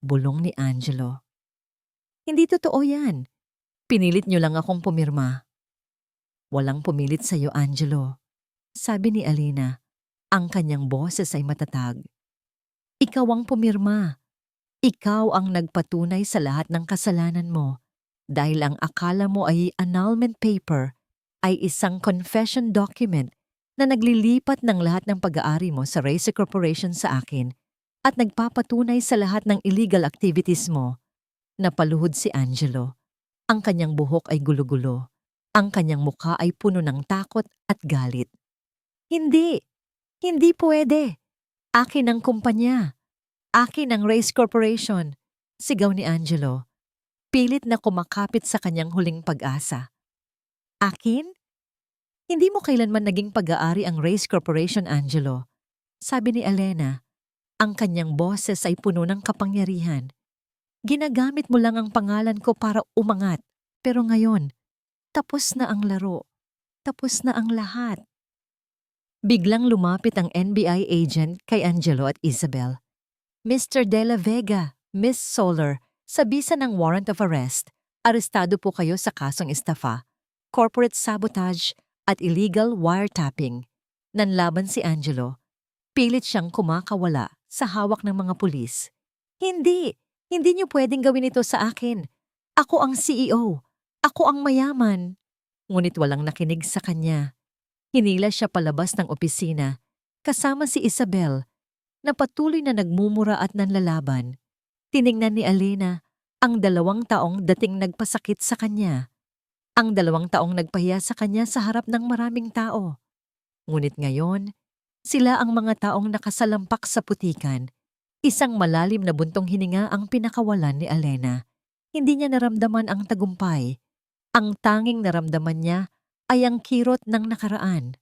Bulong ni Angelo. Hindi totoo yan. Pinilit niyo lang akong pumirma. Walang pumilit sa'yo, Angelo. Sabi ni Alina. Ang kanyang boses ay matatag. Ikaw ang pumirma. Ikaw ang nagpatunay sa lahat ng kasalanan mo dahil ang akala mo ay annulment paper ay isang confession document na naglilipat ng lahat ng pag-aari mo sa Race Corporation sa akin at nagpapatunay sa lahat ng illegal activities mo. Napaluhod si Angelo. Ang kanyang buhok ay gulo-gulo. Ang kanyang mukha ay puno ng takot at galit. Hindi! Hindi pwede! Akin ang kumpanya. Akin ang Race Corporation. Sigaw ni Angelo. Pilit na kumakapit sa kanyang huling pag-asa. Akin? Hindi mo kailanman naging pag-aari ang Race Corporation, Angelo. Sabi ni Elena. Ang kanyang boses ay puno ng kapangyarihan. Ginagamit mo lang ang pangalan ko para umangat. Pero ngayon, tapos na ang laro. Tapos na ang lahat. Biglang lumapit ang NBI agent kay Angelo at Isabel. Mr. De La Vega, Miss Soler, sa bisa ng warrant of arrest, arestado po kayo sa kasong estafa, corporate sabotage at illegal wiretapping. Nanlaban si Angelo. Pilit siyang kumakawala sa hawak ng mga pulis. Hindi! Hindi niyo pwedeng gawin ito sa akin. Ako ang CEO. Ako ang mayaman. Ngunit walang nakinig sa kanya. Hinila siya palabas ng opisina, kasama si Isabel, na patuloy na nagmumura at nanlalaban. Tiningnan ni Elena ang 2 taong dating nagpasakit sa kanya. Ang 2 taong nagpahiya sa kanya sa harap ng maraming tao. Ngunit ngayon, sila ang mga taong nakasalampak sa putikan. Isang malalim na buntong hininga ang pinakawalan ni Elena. Hindi niya naramdaman ang tagumpay. Ang tanging naramdaman niya ay ang kirot ng nakaraan.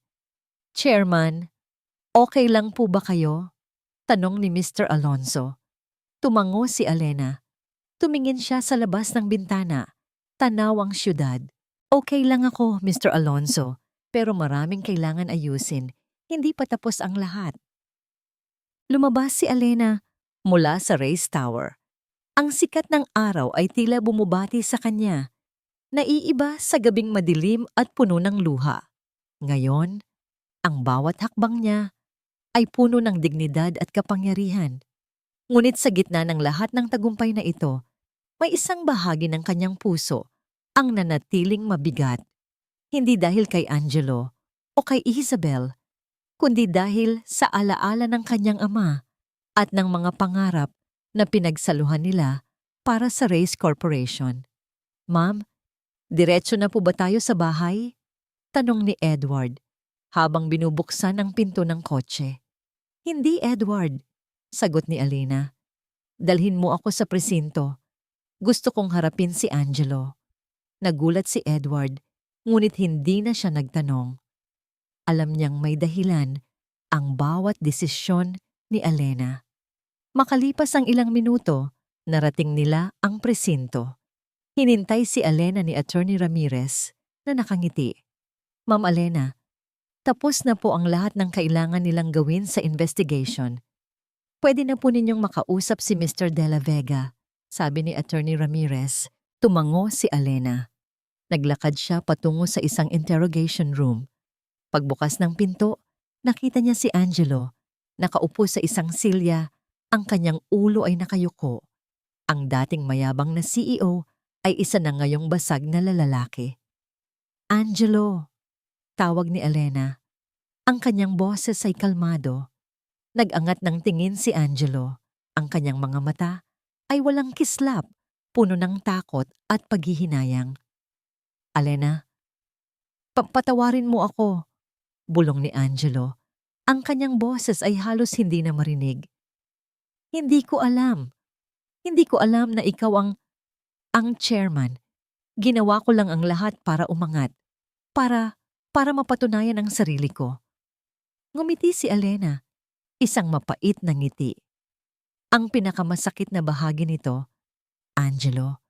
Chairman, okay lang po ba kayo? Tanong ni Mr. Alonso. Tumango si Elena. Tumingin siya sa labas ng bintana. Tanaw ang syudad. Okay lang ako, Mr. Alonso. pero maraming kailangan ayusin. Hindi pa tapos ang lahat. Lumabas si Alena mula sa race tower. Ang sikat ng araw ay tila bumubati sa kanya. Naiiba sa gabing madilim at puno ng luha. Ngayon, ang bawat hakbang niya ay puno ng dignidad at kapangyarihan. Ngunit sa gitna ng lahat ng tagumpay na ito, may isang bahagi ng kanyang puso ang nanatiling mabigat. Hindi dahil kay Angelo o kay Isabel, kundi dahil sa alaala ng kanyang ama at ng mga pangarap na pinagsaluhan nila para sa Race Corporation. Ma'am, diretso na po ba tayo sa bahay? Tanong ni Edward habang binubuksan ang pinto ng kotse. Hindi, Edward, sagot ni Alena. Dalhin mo ako sa presinto. Gusto kong harapin si Angelo. Nagulat si Edward, ngunit hindi na siya nagtanong. Alam niyang may dahilan ang bawat desisyon ni Alena. Makalipas ang ilang minuto, narating nila ang presinto. Hinintay si Alena ni Attorney Ramirez na nakangiti. Ma'am Alena, tapos na po ang lahat ng kailangan nilang gawin sa investigation. Pwede na po ninyong makausap si Mr. De La Vega, sabi ni Attorney Ramirez. Tumango si Alena. Naglakad siya patungo sa isang interrogation room. Pagbukas ng pinto, nakita niya si Angelo. Nakaupo sa isang silya, ang kanyang ulo ay nakayuko. Ang dating mayabang na CEO ay isa na ngayong basag na lalaki. Angelo, tawag ni Alena. Ang kanyang boses ay kalmado. Nag-angat ng tingin si Angelo. Ang kanyang mga mata ay walang kislap, puno ng takot at paghihinayang. Alena, patawarin mo ako, bulong ni Angelo. Ang kanyang boses ay halos hindi na marinig. Hindi ko alam. Hindi ko alam na ikaw ang chairman. Ginawa ko lang ang lahat para umangat. Para mapatunayan ang sarili ko. Ngumiti si Alena, isang mapait na ngiti. Ang pinakamasakit na bahagi nito, Angelo,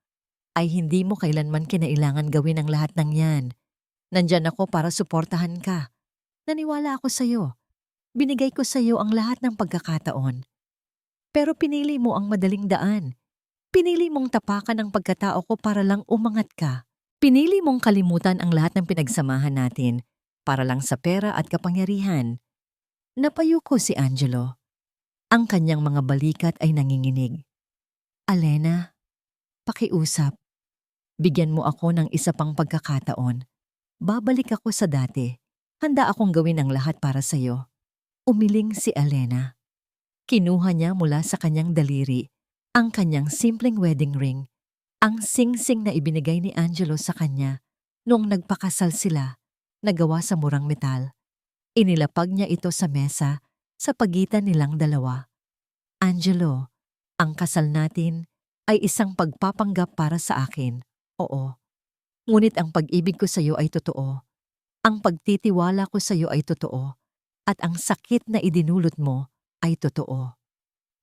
ay hindi mo kailanman kinailangan gawin ang lahat ng yan. Nandyan ako para suportahan ka. Naniwala ako sa'yo. Binigay ko sa'yo ang lahat ng pagkakataon. Pero pinili mo ang madaling daan. Pinili mong tapakan ang pagkatao ko para lang umangat ka. Pinili mong kalimutan ang lahat ng pinagsamahan natin para lang sa pera at kapangyarihan. Napayuko si Angelo. Ang kanyang mga balikat ay nanginginig. Alena, pakiusap. Bigyan mo ako ng isa pang pagkakataon. Babalik ako sa dati. Handa akong gawin ang lahat para sa'yo. Umiling si Alena. Kinuha niya mula sa kanyang daliri ang kanyang simpleng wedding ring, ang sing-sing na ibinigay ni Angelo sa kanya noong nagpakasal sila, na gawa sa murang metal. Inilapag niya ito sa mesa sa pagitan nilang dalawa. Angelo, ang kasal natin ay isang pagpapanggap para sa akin. Oo. Ngunit ang pag-ibig ko sa iyo ay totoo. Ang pagtitiwala ko sa iyo ay totoo. At ang sakit na idinulot mo ay totoo.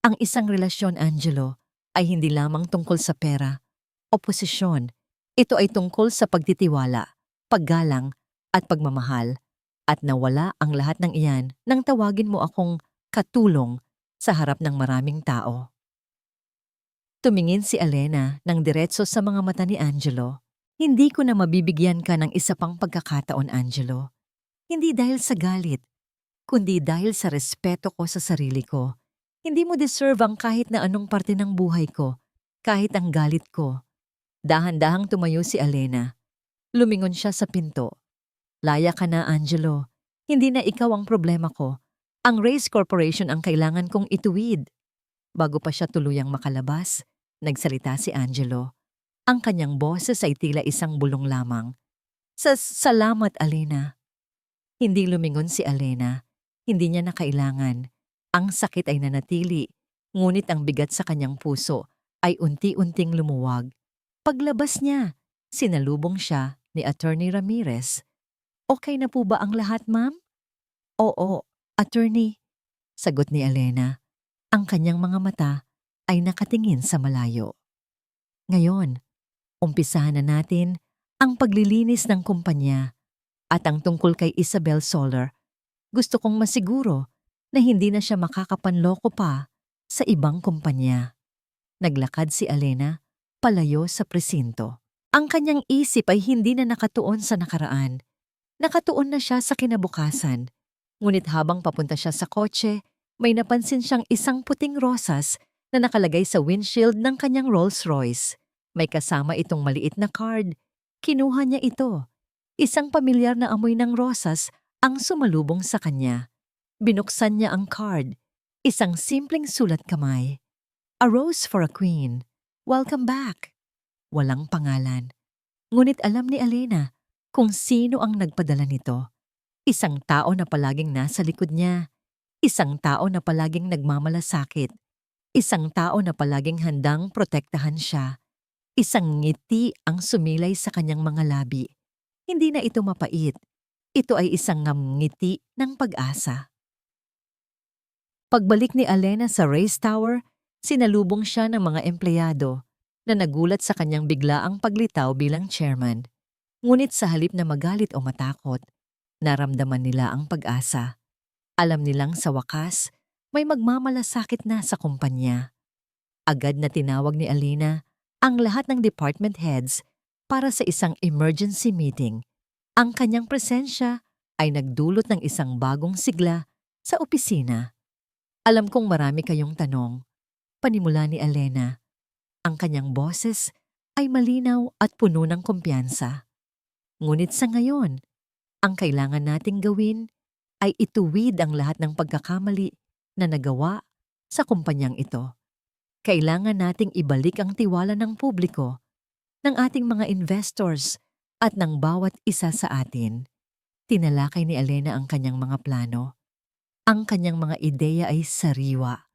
Ang isang relasyon, Angelo, ay hindi lamang tungkol sa pera o posisyon. Ito ay tungkol sa pagtitiwala, paggalang at pagmamahal. At nawala ang lahat ng iyan nang tawagin mo akong katulong sa harap ng maraming tao. Tumingin si Alena ng diretso sa mga mata ni Angelo. Hindi ko na mabibigyan ka ng isa pang pagkakataon, Angelo. Hindi dahil sa galit, kundi dahil sa respeto ko sa sarili ko. Hindi mo deserve ang kahit na anong parte ng buhay ko, kahit ang galit ko. Dahan-dahang tumayo si Alena. Lumingon siya sa pinto. Laya ka na, Angelo. Hindi na ikaw ang problema ko. Ang Race Corporation ang kailangan kong ituwid. Bago pa siya tuluyang makalabas, nagsalita si Angelo. Ang kanyang boses ay tila isang bulong lamang. Salamat, Alena. Hindi lumingon si Alena. Hindi niya na kailangan. Ang sakit ay nanatili, ngunit ang bigat sa kanyang puso ay unti-unting lumuwag. Paglabas niya, sinalubong siya ni Attorney Ramirez. Okay na po ba ang lahat, ma'am? Oo, attorney, sagot ni Alena. Ang kanyang mga mata ay nakatingin sa malayo. Ngayon, umpisahan na natin ang paglilinis ng kumpanya At ang tungkol kay Isabel Soler, gusto kong masiguro na hindi na siya makakapanloko pa sa ibang kumpanya. Naglakad si Alena palayo sa presinto. Ang kanyang isip ay hindi na nakatuon sa nakaraan. Nakatuon na siya sa kinabukasan. Ngunit habang papunta siya sa kotse, may napansin siyang isang puting rosas na nakalagay sa windshield ng kanyang Rolls Royce. May kasama itong maliit na card. Kinuha niya ito. Isang pamilyar na amoy ng rosas ang sumalubong sa kanya. Binuksan niya ang card. Isang simpleng sulat kamay. A rose for a queen. Welcome back. Walang pangalan. Ngunit alam ni Alena kung sino ang nagpadala nito. Isang tao na palaging nasa likod niya. Isang tao na palaging nagmamalasakit. Isang tao na palaging handang protektahan siya. Isang ngiti ang sumilay sa kanyang mga labi. Hindi na ito mapait. Ito ay isang ngiti ng pag-asa. Pagbalik ni Alena sa race tower, sinalubong siya ng mga empleyado na nagulat sa kanyang biglaang paglitaw bilang chairman. Ngunit sa halip na magalit o matakot, naramdaman nila ang pag-asa. Alam nilang sa wakas, may magmamalasakit na sa kumpanya. Agad na tinawag ni Alena ang lahat ng department heads para sa isang emergency meeting. Ang kanyang presensya ay nagdulot ng isang bagong sigla sa opisina. Alam kong marami kayong tanong. Panimula ni Alena. Ang kanyang boses ay malinaw at puno ng kumpiyansa. Ngunit sa ngayon, ang kailangan nating gawin ay ituwid ang lahat ng pagkakamali na nagawa sa kumpanyang ito. Kailangan nating ibalik ang tiwala ng publiko, ng ating mga investors at ng bawat isa sa atin. Tinalakay ni Alena ang kanyang mga plano. Ang kanyang mga ideya ay sariwa,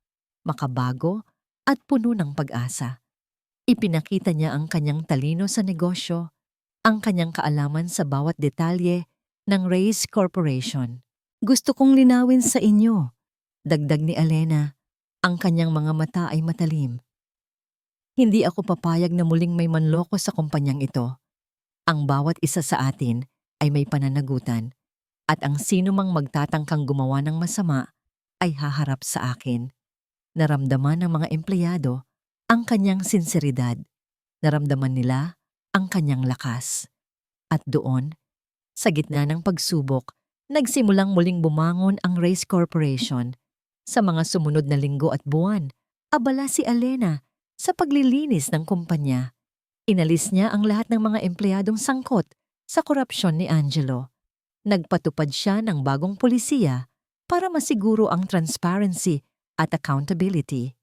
makabago at puno ng pag-asa. Ipinakita niya ang kanyang talino sa negosyo, ang kanyang kaalaman sa bawat detalye ng Race Corporation. Gusto kong linawin sa inyo, dagdag ni Alena, ang kanyang mga mata ay matalim. Hindi ako papayag na muling may manloko sa kumpanyang ito. Ang bawat isa sa atin ay may pananagutan at ang sino mang magtatangkang gumawa ng masama ay haharap sa akin. Naramdaman ng mga empleyado ang kanyang sinseridad. Naramdaman nila ang kanyang lakas. At doon, sa gitna ng pagsubok, nagsimulang muling bumangon ang Race Corporation. Sa mga sumunod na linggo at buwan, abala si Alena sa paglilinis ng kumpanya. Inalis niya ang lahat ng mga empleyadong sangkot sa korupsyon ni Angelo. Nagpatupad siya ng bagong polisiya para masiguro ang transparency at accountability.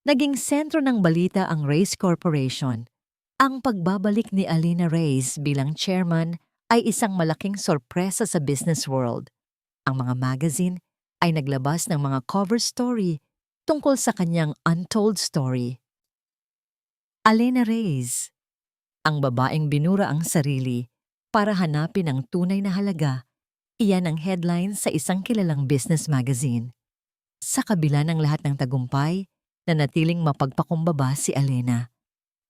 Naging sentro ng balita ang Race Corporation. Ang pagbabalik ni Alena Reyes bilang chairman ay isang malaking sorpresa sa business world. Ang mga magazine ay naglabas ng mga cover story tungkol sa kanyang untold story. Alena Reyes, ang babaeng binura ang sarili para hanapin ang tunay na halaga. Iyan ang headline sa isang kilalang business magazine. Sa kabila ng lahat ng tagumpay, nanatiling mapagpakumbaba si Alena.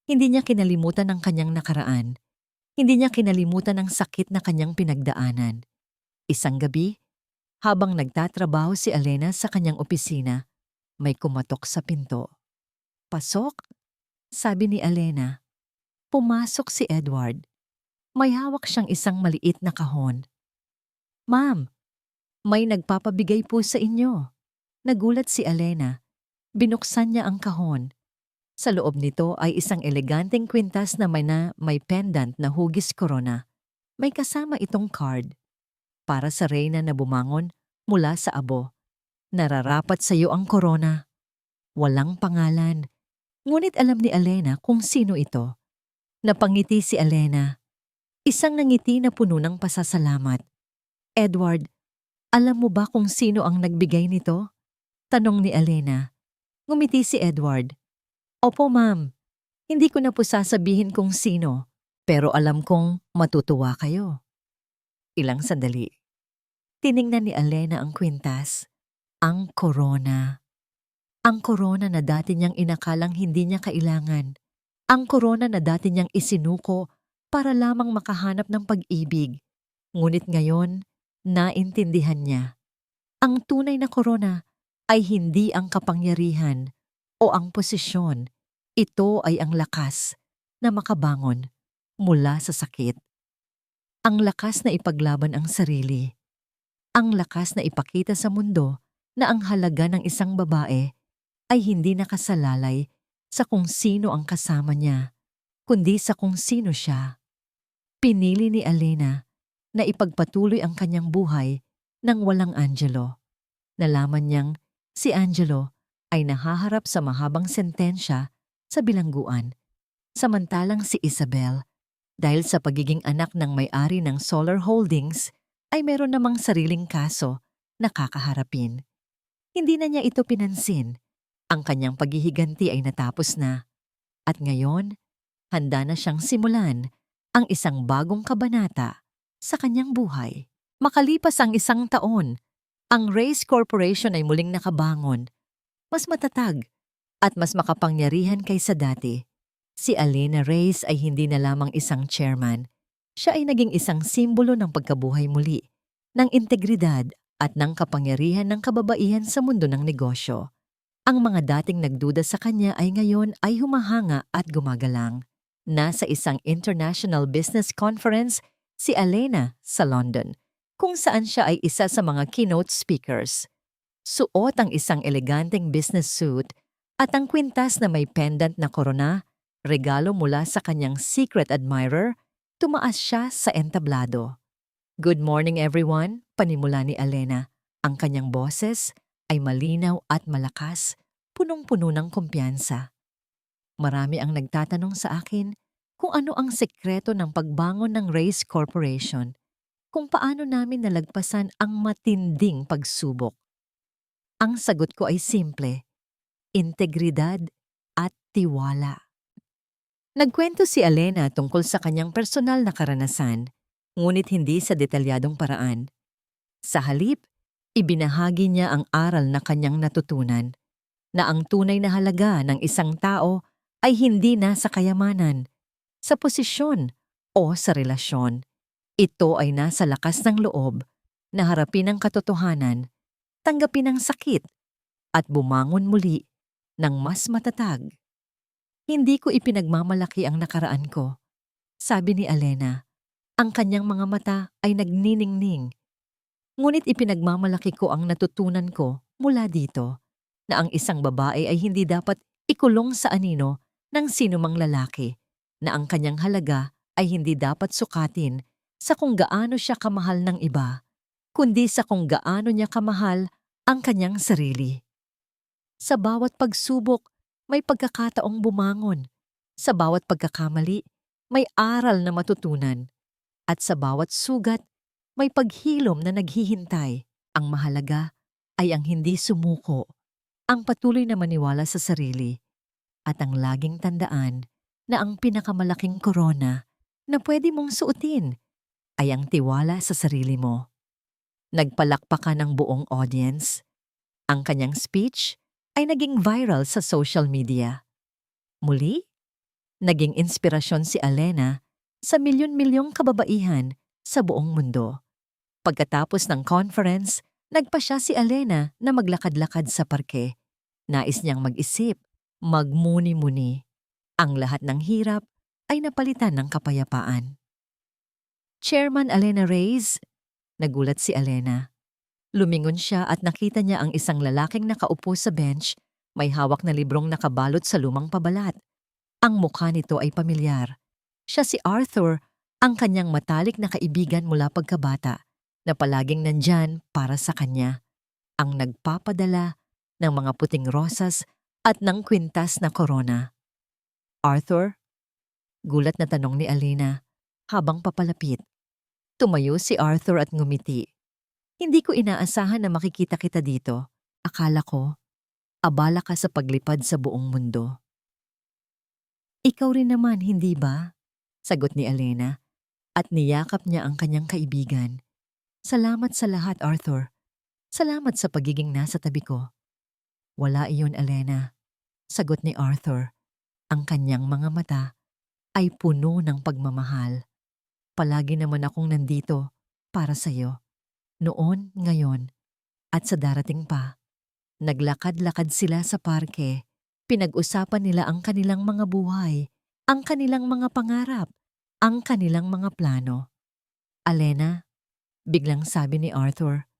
Hindi niya kinalimutan ang kanyang nakaraan. Hindi niya kinalimutan ang sakit na kanyang pinagdaanan. Isang gabi, habang nagtatrabaho si Alena sa kanyang opisina, may kumatok sa pinto. Pasok? Sabi ni Alena. Pumasok si Edward. May hawak siyang isang maliit na kahon. Ma'am, may nagpapabigay po sa inyo. Nagulat si Alena. Binuksan niya ang kahon. Sa loob nito ay isang eleganteng kwintas na may pendant na hugis korona. May kasama itong card. Para sa reyna na bumangon mula sa abo. Nararapat sa iyo ang korona. Walang pangalan. Ngunit alam ni Alena kung sino ito. Napangiti si Alena. Isang nangiti na puno ng pasasalamat. Edward, alam mo ba kung sino ang nagbigay nito? Tanong ni Alena. Ngumiti si Edward. Opo ma'am, hindi ko na po sasabihin kung sino, pero alam kong matutuwa kayo. Ilang sandali. Tiningnan ni Alena ang kwintas. Ang korona. Ang korona na dati niyang inakalang hindi niya kailangan. Ang korona na dati niyang isinuko para lamang makahanap ng pag-ibig. Ngunit ngayon, naintindihan niya. Ang tunay na korona ay hindi ang kapangyarihan o ang posisyon. Ito ay ang lakas na makabangon mula sa sakit. Ang lakas na ipaglaban ang sarili. Ang lakas na ipakita sa mundo na ang halaga ng isang babae ay hindi nakasalalay sa kung sino ang kasama niya, kundi sa kung sino siya. Pinili ni Alena na ipagpatuloy ang kanyang buhay nang walang Angelo. Nalaman niyang si Angelo ay nahaharap sa mahabang sentensya sa bilangguan, samantalang si Isabel, dahil sa pagiging anak ng may-ari ng Solar Holdings, ay meron namang sariling kaso na kakaharapin. Hindi na niya ito pinansin. Ang kanyang paghihiganti ay natapos na. At ngayon, handa na siyang simulan ang isang bagong kabanata sa kanyang buhay. Makalipas ang 1 taon, ang Race Corporation ay muling nakabangon, mas matatag at mas makapangyarihan kaysa dati. Si Alena Reyes ay hindi na lamang isang chairman. Siya ay naging isang simbolo ng pagkabuhay muli, ng integridad at ng kapangyarihan ng kababaihan sa mundo ng negosyo. Ang mga dating nagduda sa kanya ay ngayon ay humahanga at gumagalang. Nasa isang international business conference si Alena sa London, kung saan siya ay isa sa mga keynote speakers. Suot ang isang eleganteng business suit at ang kwintas na may pendant na korona, regalo mula sa kanyang secret admirer, tumaas siya sa entablado. "Good morning everyone," panimula ni Alena. Ang kanyang boses ay malinaw at malakas, punong-puno ng kumpiyansa. Marami ang nagtatanong sa akin kung ano ang sekreto ng pagbangon ng Race Corporation, kung paano namin nalagpasan ang matinding pagsubok. Ang sagot ko ay simple: integridad at tiwala. Nagkwento si Alena tungkol sa kanyang personal na karanasan, ngunit hindi sa detalyadong paraan. Sa halip, ibinahagi niya ang aral na kanyang natutunan, na ang tunay na halaga ng isang tao ay hindi na sa kayamanan, sa posisyon o sa relasyon. Ito ay nasa lakas ng loob na harapin ang katotohanan, tanggapin ang sakit, at bumangon muli ng mas matatag. "Hindi ko ipinagmamalaki ang nakaraan ko," sabi ni Alena. Ang kanyang mga mata ay nagniningning. "Ngunit ipinagmamalaki ko ang natutunan ko mula dito, na ang isang babae ay hindi dapat ikulong sa anino ng sinumang lalaki, na ang kanyang halaga ay hindi dapat sukatin sa kung gaano siya kamahal ng iba, kundi sa kung gaano niya kamahal ang kanyang sarili. Sa bawat pagsubok, may pagkakataong bumangon. Sa bawat pagkakamali, may aral na matutunan. At sa bawat sugat, may paghilom na naghihintay. Ang mahalaga ay ang hindi sumuko, ang patuloy na maniwala sa sarili, at ang laging tandaan na ang pinakamalaking korona na pwede mong suotin ay ang tiwala sa sarili mo." Nagpalakpakan ng buong audience. Ang kanyang speech ay naging viral sa social media. Muli, naging inspirasyon si Alena sa milyon-milyong kababaihan sa buong mundo. Pagkatapos ng conference, nagpa siya si Alena na maglakad-lakad sa parke. Nais niyang mag-isip, magmuni-muni. Ang lahat ng hirap ay napalitan ng kapayapaan. "Chairman Alena Reyes," nagulat si Alena. Lumingon siya at nakita niya ang isang lalaking nakaupo sa bench, may hawak na librong nakabalot sa lumang pabalat. Ang mukha nito ay pamilyar. Siya si Arthur, ang kanyang matalik na kaibigan mula pagkabata, na palaging nandyan para sa kanya. Ang nagpapadala ng mga puting rosas at ng kwintas na korona. "Arthur?" Gulat na tanong ni Alena habang papalapit. Tumayo si Arthur at ngumiti. "Hindi ko inaasahan na makikita kita dito. Akala ko, abala ka sa paglipad sa buong mundo." "Ikaw rin naman, hindi ba?" sagot ni Alena, at niyakap niya ang kanyang kaibigan. "Salamat sa lahat, Arthur. Salamat sa pagiging nasa tabi ko." "Wala iyon, Alena," sagot ni Arthur. Ang kanyang mga mata ay puno ng pagmamahal. "Palagi naman akong nandito para sa'yo. Noon, ngayon, at sa darating pa. Naglakad-lakad sila sa parke. Pinag-usapan nila ang kanilang mga buhay, ang kanilang mga pangarap, ang kanilang mga plano. Alena, biglang sabi ni Arthur,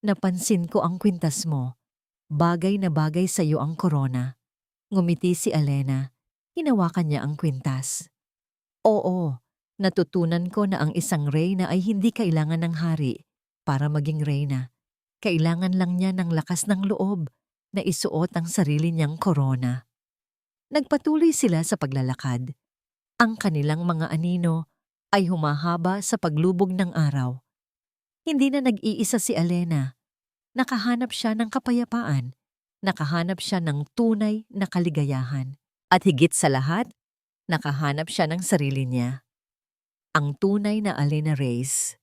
napansin ko ang kwintas mo. Bagay na bagay sa iyo ang korona. Ngumiti si Alena. Hinawakan niya ang kwintas. Oo, natutunan ko na ang isang reyna ay hindi kailangan ng hari para maging reyna. Kailangan lang niya ng lakas ng loob na isuot ang sarili niyang korona. Nagpatuloy sila sa paglalakad. Ang kanilang mga anino ay humahaba sa paglubog ng araw. Hindi na nag-iisa si Alena. Nakahanap siya ng kapayapaan. Nakahanap siya ng tunay na kaligayahan. At higit sa lahat, nakahanap siya ng sarili niya. Ang tunay na Alena Reyes.